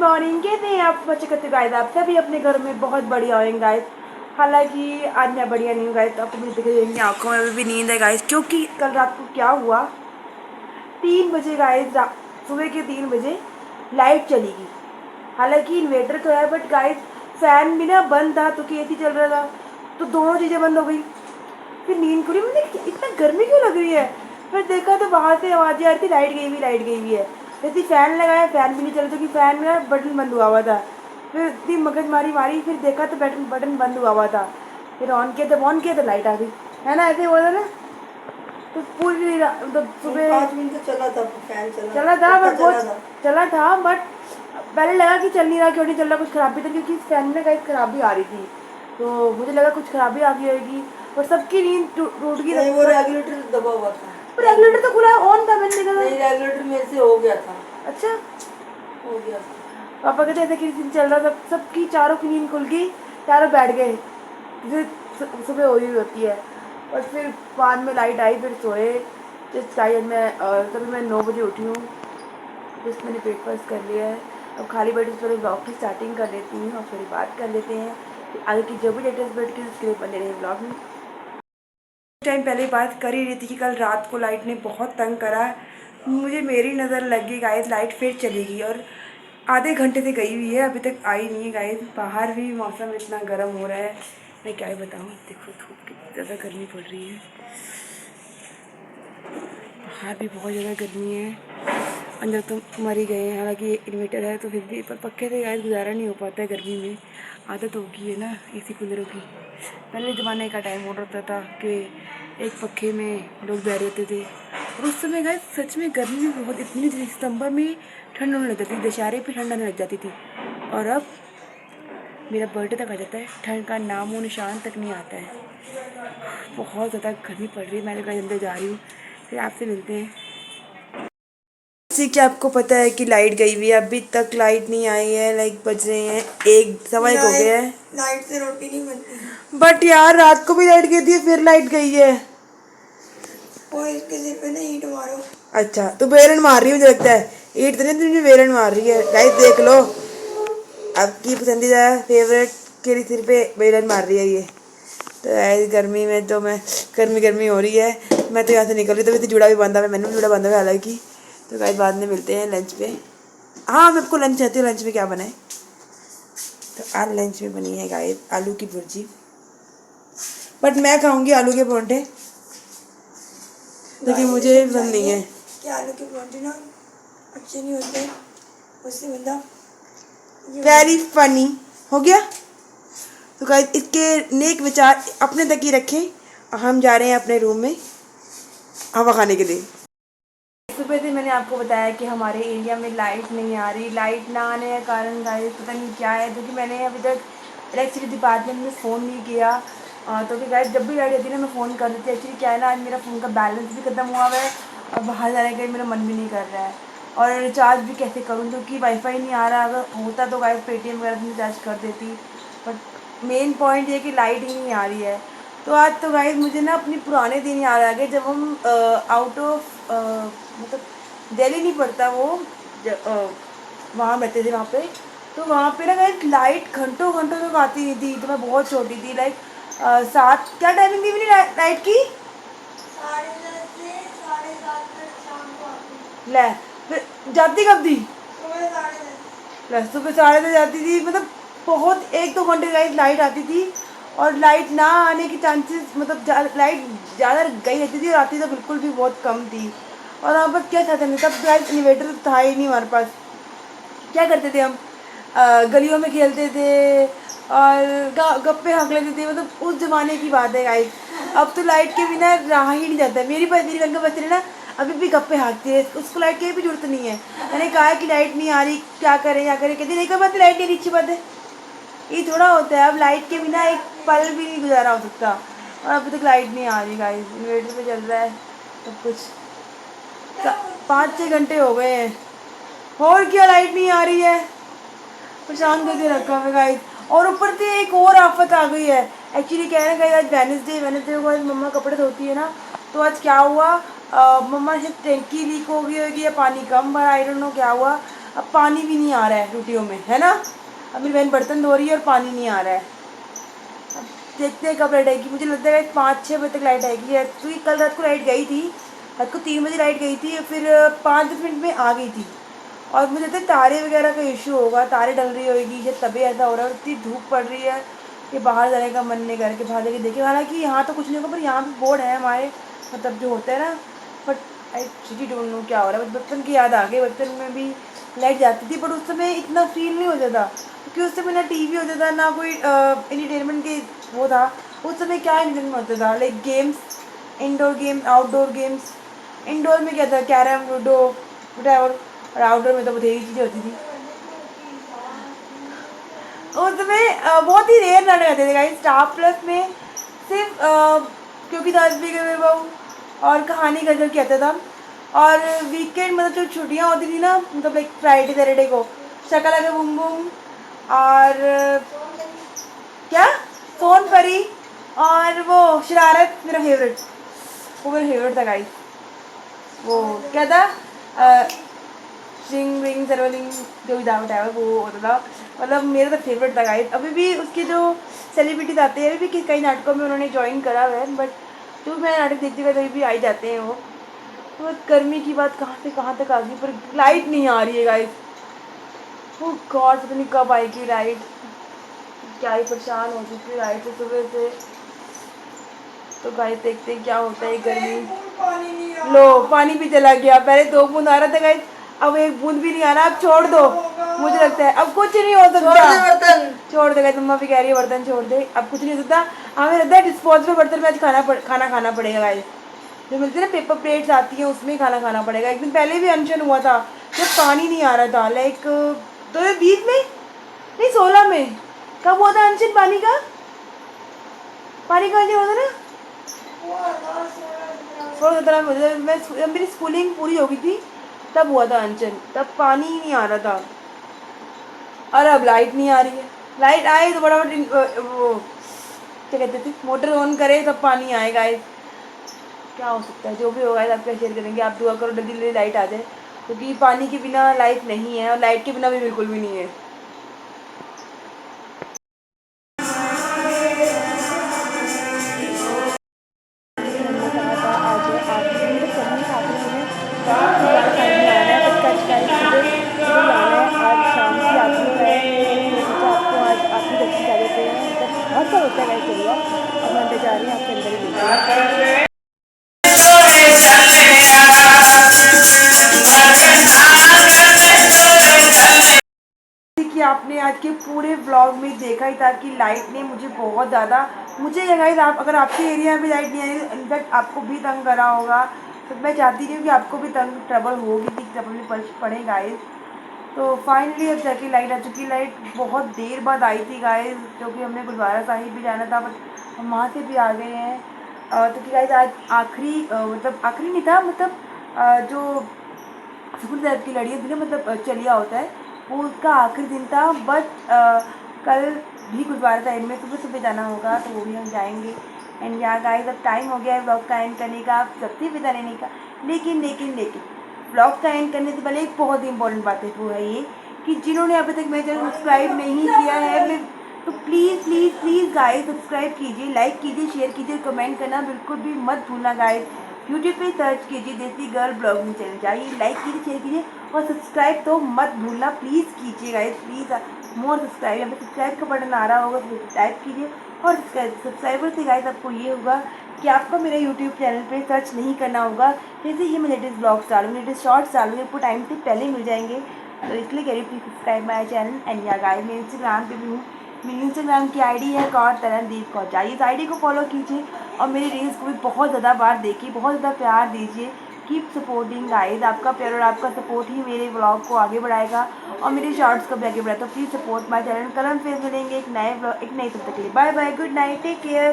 Morning, कैसे हैं आप बच्चे करते गाइस। आप सभी अपने घर में बहुत बढ़िया होंगे गाइस। हालांकि आज मैं बढ़िया नहीं हूँ गाइस, आपको मुझे दिख रही आँखों में अभी भी नींद है गाइस, क्योंकि कल रात को क्या हुआ, 3 बजे गाइस, सुबह के 3 बजे लाइट चली गई। हालांकि इन्वेटर तो है बट गाइस फैन भी ना बंद था, तो AC चल रहा था, तो दोनों चीज़ें बंद हो गई। फिर नींद खुली, मुझे इतना गर्मी क्यों लग रही है। फिर देखा तो बाहर से आवाज़ें आ रही थी, लाइट गई हुई है। जैसे फैन लगाया, फैन भी नहीं चला, क्योंकि फैन में बटन बंद हुआ था। फिर इतनी मगजमारी मारी, फिर देखा तो बटन बंद हुआ था। फिर ऑन किया तो लाइट आ गई, है ना, ऐसे हुआ था ना। तो पूरी मतलब सुबह 5 मिनट तो चला था, फैन चला था बट चला बहुत था। चला था बट पहले लगा कि चल नहीं रहा, क्यों नहीं चल रहा, कुछ खराबी थी, क्योंकि फैन में कहीं खराबी आ रही थी। तो मुझे लगा कुछ खराबी आ गई होगी, और सबकी नींद टूट गई। नहीं, वो रेगुलेटर दबा हुआ था। रेगुलेटर तो खुला ऑन था, मैंने देखा था। नहीं, रेगुलेटर मेरे से हो गया था। अच्छा, हो गया था। पापा कहते ऐसे किसी दिन चल रहा था, सबकी चारों की नींद खुल गई, चारों बैठ गए, फिर सुबह हो ही होती है। और फिर बाद में लाइट आई, फिर सोए। जस्ट शायद मैं तभी मैं 9 बजे उठी हूँ। जस्ट मैंने ब्रेकफास्ट कर लिया है, अब खाली बैठे पहले ब्लॉग की स्टार्टिंग कर लेती हूँ और थोड़ी बात कर लेते हैं। आगे की जो भी लेटेस्ट बैठ के उसके लिए बने रहे ब्लॉग में। टाइम पहले बात कर ही रही थी कि कल रात को लाइट ने बहुत तंग करा। मुझे मेरी नज़र लग गई गाइस, लाइट फिर चली गई और आधे घंटे से गई हुई है, अभी तक आई नहीं है गाइस। बाहर भी मौसम इतना गर्म हो रहा है, मैं क्या ही बताऊँ। देखो धूप कितनी ज़्यादा गर्मी पड़ रही है, बाहर भी बहुत ज़्यादा गर्मी है, अंदर तो मर ही गए हैं। हालांकि इन्वर्टर है तो फिर भी, पर पक्के से गाइस गुजारा नहीं हो पाता है गर्मी में। आदत हो गई है ना AC कूलरों की। पहले ज़माने का टाइम हो होता था कि एक पखे में लोग बैठ रहते थे, और उस समय गाइस सच में गर्मी भी बहुत इतनी थी। सितंबर में ठंड होने लग जाती थी, दशहरे पे ठंड होने लग जाती थी, और अब मेरा बर्थडे तक आ जाता है, ठंड का नामो निशान तक नहीं आता है। बहुत ज़्यादा गर्मी पड़ रही है। मैं तो गाइस अंदर जा रही हूँ, फिर आपसे मिलते हैं। जैसे कि आपको पता है कि लाइट गई हुई है, अभी तक लाइट नहीं आई है। लाइक बज रहे हैं 1 सवा 1 हो गया है। लाइट से रोटी नहीं बनती। बट यार रात को भी लाइट गई थी, फिर लाइट गई है। और इसके सिर पे ना ईंट मारो। अच्छा, तो बेलन मार रही है, मुझे लगता है ईट तो नहीं, तुझे बेलन मार रही है। गाइस देख लो, आपकी पसंदीदा फेवरेट के सिर पे बेलन मार रही है ये। तो गाइस गर्मी में तो मैं गर्मी हो रही है, मैं तो यहाँ से निकल रही, तो वैसे जूड़ा भी बांधा हुआ है, मैंने भी जूड़ा बांधा हुआ है हालांकि। तो गाइस बाद में मिलते हैं लंच पे। हाँ, मैं आपको लंच चाहती हूँ, लंच में क्या बना है। तो आज लंच में बनी है गाइस आलू की भुर्जी, बट मैं खाऊंगी आलू के परांठे, लेकिन मुझे पसंद नहीं है। कि आलू के परांठे ना अच्छे नहीं होते, उससे बंदा वेरी फनी हो गया। तो गाइस इसके नेक विचार अपने तक ही रखें, हम जा रहे हैं अपने रूम में हवा खाने के लिए। सुबह से मैंने आपको बताया कि हमारे एरिया में लाइट नहीं आ रही। लाइट ना आने का कारण गाइस पता नहीं क्या है, क्योंकि मैंने अभी तक इलेक्ट्रिसिटी डिपार्टमेंट में फ़ोन नहीं किया। तो फिर गाइस जब भी लाइट आती है ना मैं फ़ोन कर देती हूँ। एक्चुअली क्या है ना, आज मेरा फ़ोन का बैलेंस भी ख़त्म हुआ हुआ है, और बाहर जाने का मेरा मन भी नहीं कर रहा है, और रिचार्ज भी कैसे करूँ, क्योंकि वाईफाई नहीं आ रहा। अगर होता तो गाइस पेटीएम वगैरह से रिचार्ज कर देती, बट मेन पॉइंट ये कि लाइट ही नहीं आ रही है। तो आज तो गाइस मुझे ना अपने पुराने दिन याद आ गए, जब हम आउट ऑफ मतलब दिल्ली नहीं पड़ता वो, वहाँ रहते थे वहाँ पे। तो वहाँ पे ना गाइस लाइट घंटों घंटों तक आती नहीं थी, तो मैं बहुत छोटी थी। लाइक 7 क्या टाइमिंग थी मेरी लाइट की, 10:30 से 7:30 तक शाम को आती। ले फिर जाती कब थी, सुबह 10:30। ले सुबह 10:30 जाती थी, मतलब बहुत 1-2 घंटे गाइस लाइट आती थी। और लाइट ना आने की चांसेस, मतलब लाइट ज़्यादा गई रहती थी और आती तो बिल्कुल भी बहुत कम थी। और वहाँ पर क्या था नहीं, तब गाइस इन्वेटर था ही नहीं हमारे पास। क्या करते थे हम, गलियों में खेलते थे और गप्पे हाँक लेते थे, मतलब उस ज़माने की बात है गाइस। अब तो लाइट के बिना रहा ही नहीं जाता है। मेरी बहन का बच्चे ना अभी भी गप्पे हाँकती है, उसको लाइट की भी जरूरत नहीं है। मैंने कहा कि लाइट नहीं आ रही, क्या करें क्या करें, कहती नहीं, कोई बात, लाइट नहीं रही, अच्छी बात है। ये थोड़ा होता है, अब लाइट के बिना एक पल भी नहीं गुजारा हो सकता, और अभी तक लाइट नहीं आ रही गाइस। इन्वर्टर पे चल रहा है सब कुछ, 5-6 घंटे हो गए हैं, और क्या लाइट नहीं आ रही है, परेशान करके रखा है गाइस। और ऊपर से एक और आफत आ गई है। एक्चुअली क्या है ना गाइस, आज वेडनेसडे को आज मम्मा कपड़े धोती है ना, तो आज क्या हुआ, मम्मा से टैंकी लीक हो गई होगी या पानी कम भरा, आई डोंट नो क्या हुआ। अब पानी भी नहीं आ रहा है टूटियों में, है ना। अब मेरी बहन बर्तन धो रही है और पानी नहीं आ रहा है। अब देखते हैं कब लाइट आएगी। मुझे लगता है 5-6 बजे तक लाइट आएगी, क्योंकि कल रात को लाइट गई थी, रात को 3 बजे लाइट गई थी, फिर 5-10 मिनट में आ गई थी। और मुझे लगता है तारे वगैरह का इशू होगा, तारे डल रही होगी, या तभी ऐसा हो रहा है। इतनी धूप पड़ रही है कि बाहर जाने का मन नहीं करके बाहर जाके देखे। हालांकि यहाँ तो कुछ नहीं होगा, पर यहाँ भी बोर्ड है हमारे, मतलब जो होता है ना। But I really don't know क्या हो रहा है। बचपन की याद आ गई, बचपन में भी लाइट जाती थी, बट उस समय इतना फील नहीं होता था, क्योंकि उस समय ना टीवी होता था, ना कोई एंटरटेनमेंट के वो था। उस समय क्या एंटरटेनमेंट होता था, like games, indoor game, outdoor games. Indoor में क्या था, कैरम, लूडो, वटेवर, और आउटडोर में तो बथेरी चीज़ें होती थी। उस समय बहुत ही रेयर नाटक आते थे गाइस। स्टार प्लस में सिर्फ क्योंकि 10वीं के वैभव और कहानी गजल के आता था। और वीकेंड मतलब जो छुट्टियाँ होती थी ना, मतलब लाइक फ्राइडे सैटरडे को शकला का बूम बूम, और क्या, सोन परी, और वो शरारत मेरा फेवरेट, वो मेरा फेवरेट था गाइस। वो क्या था, सिंग रिंग सर्वलिंग, जो भी दावत है वो होता था। मतलब मेरा तो फेवरेट था गाइस। अभी भी उसके जो सेलिब्रिटीज आते हैं, अभी भी कई नाटकों में उन्होंने ज्वाइन करा हुआ है, बट जो मैं नाटक देखती हूँ तभी भी आ ही जाते हैं वो। तो गर्मी की बात कहाँ से कहाँ तक आ गई, पर लाइट नहीं आ रही है गाइस। वो गॉड, पता नहीं कब आएगी लाइट। क्या ही परेशान हो चुकी है लाइट से सुबह से। तो गाइस देखते हैं क्या होता है। गर्मी, लो पानी भी चला गया। पहले 2 बूंद आ रहा था गाइस, अब 1 बूंद भी नहीं आ रहा। अब छोड़ दो, मुझे लगता है अब कुछ नहीं हो सकता। बर्तन छोड़ दे गाइस, मम्मा भी कह रही है बर्तन छोड़ दे, अब कुछ नहीं हो सकता। हमें लगता है डिस्पोजेबल बर्तन में आज खाना खाना पड़ेगा गाइस। जो मिलती है ना पेपर प्लेट्स आती हैं, उसमें खाना खाना पड़ेगा। एक दिन पहले भी अनशन हुआ था जब पानी नहीं आ रहा था, लाइक 2020 में, नहीं 16 में। कब हुआ था अनशन पानी का? पानी का अनशन हुआ था ना 16-17 में। जब मेरी स्कूलिंग पूरी हो गई थी तब हुआ था अनशन, तब पानी ही नहीं आ रहा था। और अब लाइट नहीं आ रही है। लाइट आए तो बड़ा वो क्या कहते थे, मोटर ऑन करे तब पानी आएगा। क्या हो सकता है, जो भी होगा आपका शेयर करेंगे। आप दुआ करो जल्दी जल्दी लाइट आ जाए, क्योंकि पानी के बिना लाइफ नहीं है, और लाइट के बिना भी बिल्कुल भी नहीं है। हमने कहा था आज आखिरी, मतलब करने का आखिरी में ज़्यादा टाइम नहीं आना है, बट कच का सुबह सुबह जाना है। आज शाम की आखिरी है, तो सोचा आपको आज आखिरी दर्शन करा देते हैं। मतलब हर साल होता है गाइस चलिए। अब मैं अंदर जा रही हूँ, आपके अंदर ही मिलती हूँ। कि आपने आज के पूरे व्लॉग में देखा ही था कि लाइट ने मुझे बहुत ज़्यादा, मुझे ये गाइस, आप अगर आपके एरिया में लाइट नहीं आई, इनफैक्ट आपको भी तंग करा होगा, तो मैं चाहती नहीं हूँ कि आपको भी तंग ट्रबल होगी, कि ट्रबल में पड़े गाइस। तो फाइनली अब जाके लाइट आ चुकी। लाइट बहुत देर बाद आई थी गाइस, क्योंकि हमने गुरुद्वारा साहिब भी जाना था, बट हम वहाँ से भी आ गए हैं। तो कि गाइस आज आखिरी, मतलब आखिरी नहीं था, मतलब जो सुखमनी साहिब की लड़ियाँ थी ना, मतलब चलिया होता है, वो उसका आखिरी दिन था। बट कल भी गुरुद्वारा साहिब में सुबह सुबह जाना होगा, तो वो भी हम जाएंगे। एंड यहाँ गाइस अब टाइम हो गया है ब्लॉग का एंड करने का, आप सबसे विदा लेने का। लेकिन लेकिन लेकिन ब्लॉग का एंड करने से पहले एक बहुत ही इंपॉर्टेंट बात है, वो है ये कि जिन्होंने अभी तक मेरा चैनल सब्सक्राइब नहीं किया है, मैं तो please please please guys subscribe कीजिए, लाइक कीजिए, शेयर कीजिए, कमेंट करना बिल्कुल भी मत भूलना गाइस। यूट्यूब पे सर्च कीजिए देसी गर्ल ब्लॉगिंग चैनल, जाइए लाइक कीजिए, शेयर कीजिए, और सब्सक्राइब तो मत भूलना प्लीज़ कीजिए गाइस, प्लीज़ मोर सब्सक्राइब। यहाँ पे सब्सक्राइब का बटन आ रहा होगा, तो सब्सक्राइब कीजिए। और सब्सक्राइबर से गाइस आपको ये होगा कि आपको मेरे यूट्यूब चैनल पे सर्च नहीं करना होगा। जैसे ही मैं लेटेस्ट ब्लॉग्स डालूंगी, लेटेस्ट शॉर्ट्स डालूंगी, आपको टाइम से पहले मिल जाएंगे। तो इसलिए कह रही please subscribe my channel. And या गाइस मैं इंस्टाग्राम पे भी हूँ, मेरी इंस्टाग्राम की आईडी है कौर तरनदीप कौर, जाइए इस आईडी को फॉलो कीजिए, और मेरी रील्स को भी बहुत ज़्यादा बार देखिए, बहुत ज़्यादा प्यार दीजिए। कीप सपोर्टिंग गाइस, आपका प्यार और आपका सपोर्ट ही मेरे ब्लॉग को आगे बढ़ाएगा, और मेरे शॉर्ट्स को भी आगे बढ़ाएगा। तो प्लीज़ सपोर्ट माई चैनल। कल हम फिर मिलेंगे एक नए ब्लॉग, एक नई तब तक के लिए bye bye, good night, take care.